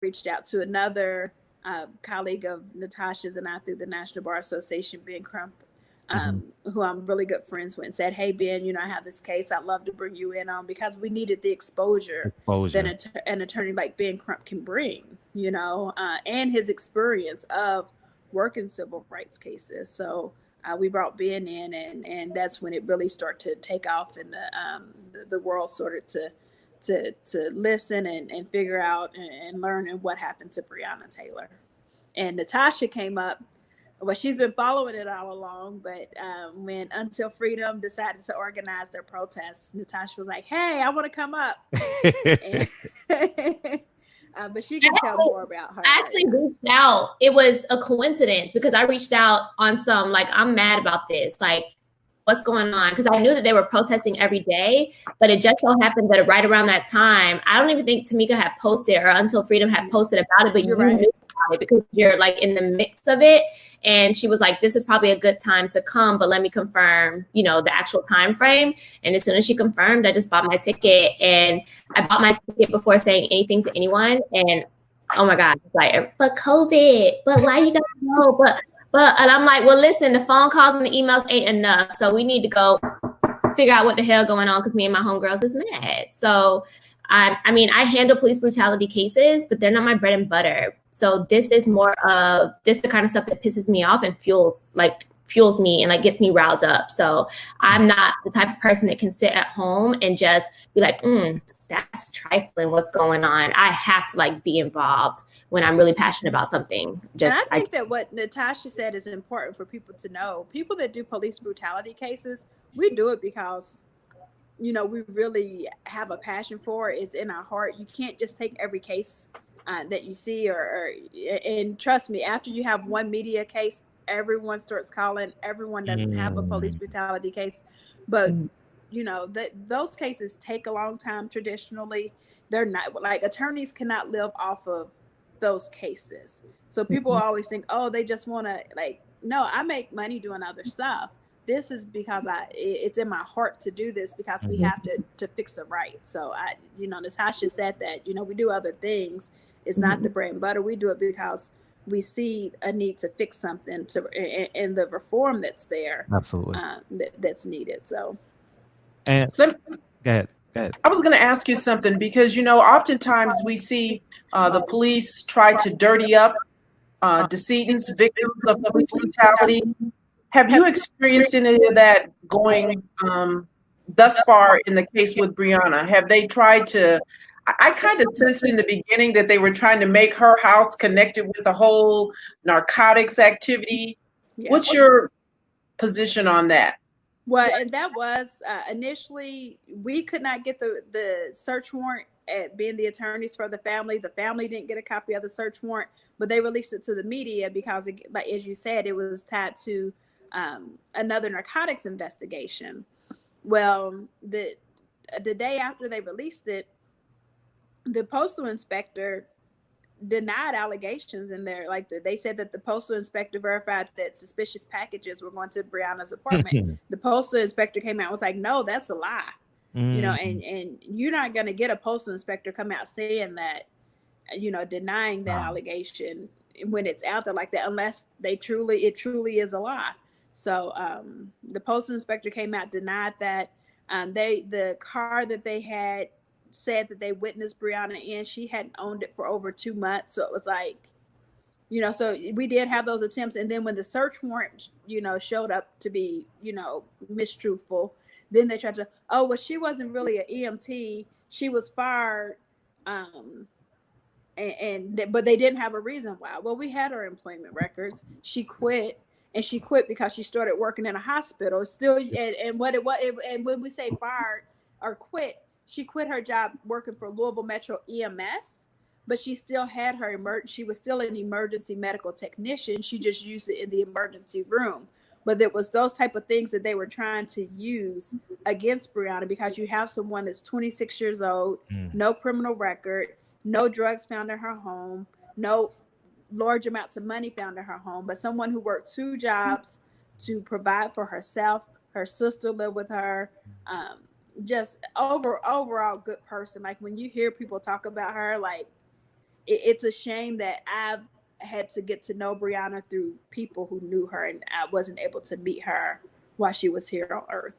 reached out to another colleague of Natasha's and I through the National Bar Association, Ben Crump, who I'm really good friends with, and said, hey, Ben, I have this case I'd love to bring you in on, because we needed the exposure. that an attorney like Ben Crump can bring, and his experience of working civil rights cases. So we brought Ben in, and that's when it really started to take off, and the world started to listen and figure out and learn and what happened to Breonna Taylor. And Natasha came up. Well, she's been following it all along, but when Until Freedom decided to organize their protests, Natasha was like, hey, I want to come up. But she can tell more about her. I actually reached out. It was a coincidence because I reached out on some, like, I'm mad about this. Like, what's going on? Because I knew that they were protesting every day, but it just so happened that right around that time, I don't even think Tamika had posted or Until Freedom had posted about it, but you knew about it because you're like in the mix of it. And she was like, this is probably a good time to come, but let me confirm, the actual time frame. And as soon as she confirmed, I just bought my ticket. And I bought my ticket before saying anything to anyone. And oh my God, it's like, but COVID, but why you gotta know? And I'm like, well, listen, the phone calls and the emails ain't enough. So we need to go figure out what the hell going on, because me and my homegirls is mad. So I handle police brutality cases, but they're not my bread and butter. So this is more of the kind of stuff that pisses me off and fuels me and like gets me riled up. So I'm not the type of person that can sit at home and just be like, that's trifling, what's going on. I have to like be involved when I'm really passionate about something. And I think that what Natasha said is important for people to know. People that do police brutality cases, we do it because we really have a passion for it. It's in our heart. You can't just take every case that you see and trust me, after you have one media case, everyone starts calling. Everyone doesn't have a police brutality case, but those cases take a long time. Traditionally, they're not, like, attorneys cannot live off of those cases. So people always think, oh, they just want to, like, no, I make money doing other stuff. This is because it's in my heart to do this, because we have to fix it right. So Natasha said that, we do other things. It's not the bread and butter. We do it because we see a need to fix something and the reform that's there. Absolutely. That's needed. So. And go ahead. I was going to ask you something, because, oftentimes we see the police try to dirty up decedents, victims of police brutality. Have you experienced any of that going thus far in the case with Breonna? Have they tried to, I kind of sensed in the beginning that they were trying to make her house connected with the whole narcotics activity. Yeah. What's your position on that? Well, and that was initially, we could not get the search warrant at being the attorneys for the family. The family didn't get a copy of the search warrant, but they released it to the media because, like, as you said, it was tied to another narcotics investigation. Well, the day after they released it, the postal inspector denied allegations in there. Like, they said that the postal inspector verified that suspicious packages were going to Breonna's apartment. The postal inspector came out and was like, no, that's a lie. And you're not going to get a postal inspector come out saying that, denying that allegation when it's out there like that, unless it truly is a lie. So the postal inspector came out, denied that. The car that they had said that they witnessed Breonna in, she hadn't owned it for over 2 months. So it was like, so we did have those attempts. And then when the search warrant, showed up to be, mistruthful, then they tried to, she wasn't really an EMT. She was fired. But they didn't have a reason why. Well, we had her employment records. She quit. And she quit because she started working in a hospital. Still, and when we say fired or quit, she quit her job working for Louisville Metro EMS, but she still had her she was still an emergency medical technician. She just used it in the emergency room. But it was those type of things that they were trying to use against Breonna, because you have someone that's 26 years old, no criminal record, no drugs found in her home, no large amounts of money found in her home, but someone who worked 2 jobs to provide for herself. Her sister lived with her. Just overall good person. Like, when you hear people talk about her, like, it's a shame that I've had to get to know Breonna through people who knew her, and I wasn't able to meet her while she was here on earth.